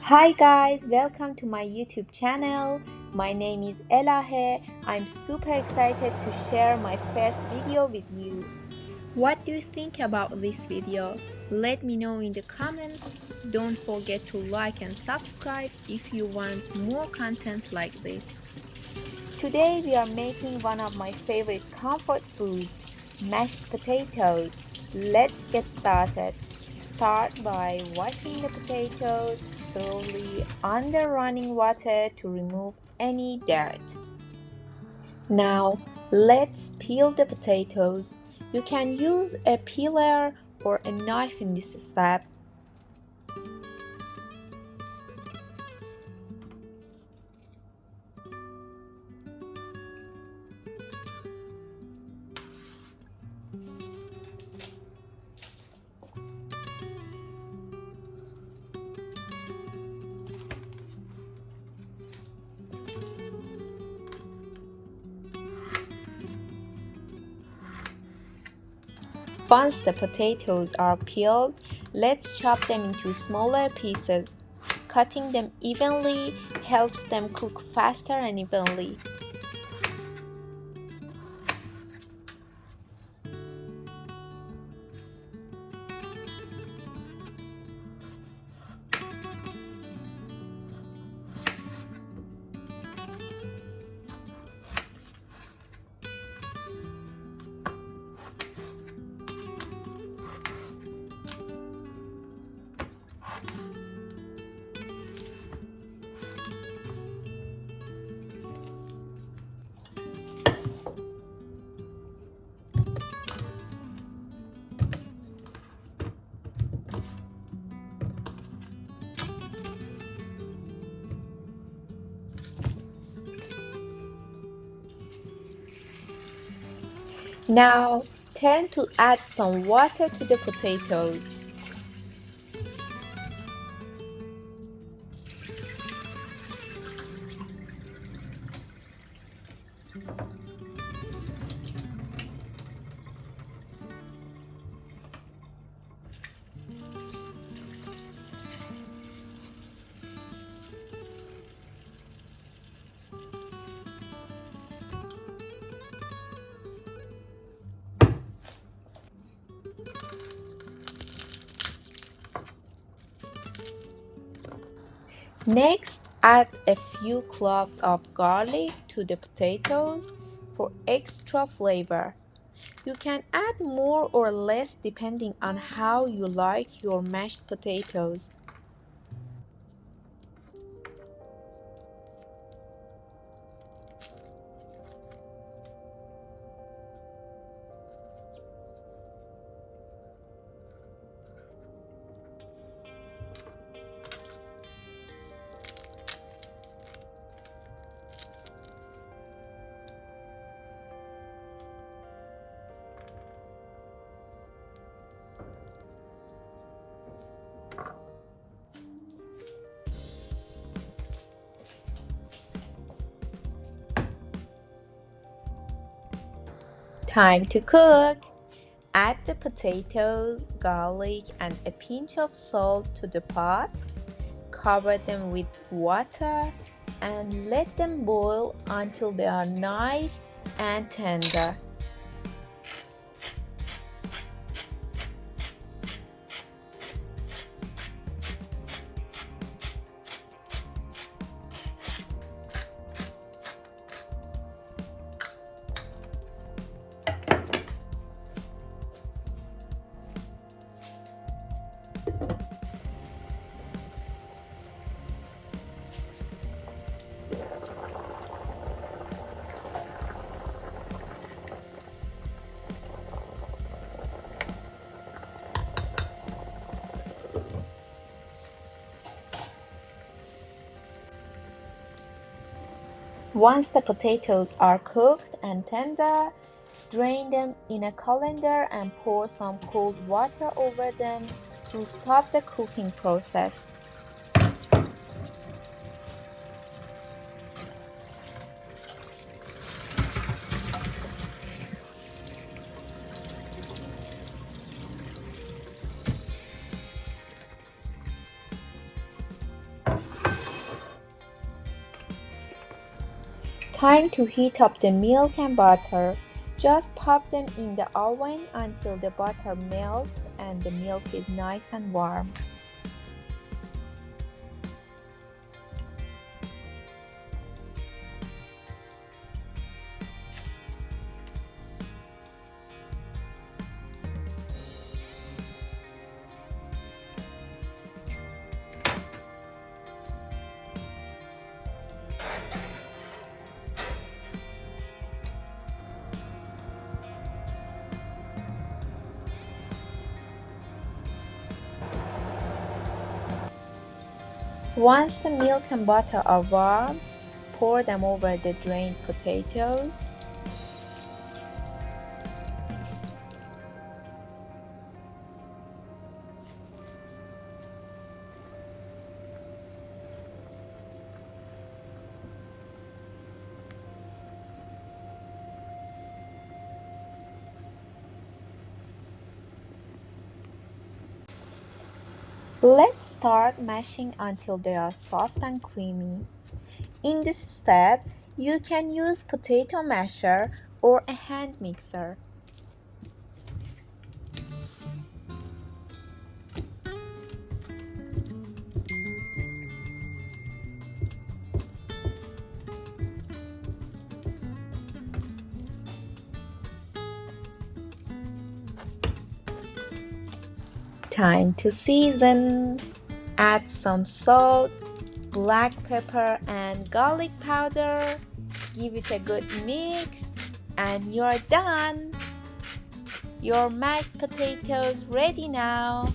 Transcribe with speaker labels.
Speaker 1: Hi guys, welcome to my YouTube channel. My name is Elahe. I'm super excited to share my first video with you. What do you think about this video? Let me know in the comments. Don't forget to like and subscribe if you want more content like this. Today we are making one of my favorite comfort foods, mashed potatoes. Let's get started. Start by washing the potatoes thoroughly under running water to remove any dirt. Now let's peel the potatoes. You can use a peeler or a knife in this step. Once the potatoes are peeled, let's chop them into smaller pieces. Cutting them evenly helps them cook faster and evenly. Now turn to add some water to the potatoes. Next, add a few cloves of garlic to the potatoes for extra flavor. You can add more or less depending on how you like your mashed potatoes. Time to cook! Add the potatoes, garlic, and a pinch of salt to the pot. Cover them with water and let them boil until they are nice and tender. Once the potatoes are cooked and tender, drain them in a colander and pour some cold water over them to stop the cooking process. Time to heat up the milk and butter. Just pop them in the oven until the butter melts and the milk is nice and warm. Once the milk and butter are warm, pour them over the drained potatoes. Let's start mashing until they are soft and creamy. In this step, you can use potato masher or a hand mixer. Time to season. Add some salt, black pepper and garlic powder. Give it a good mix and you're done. Your mashed potatoes ready now.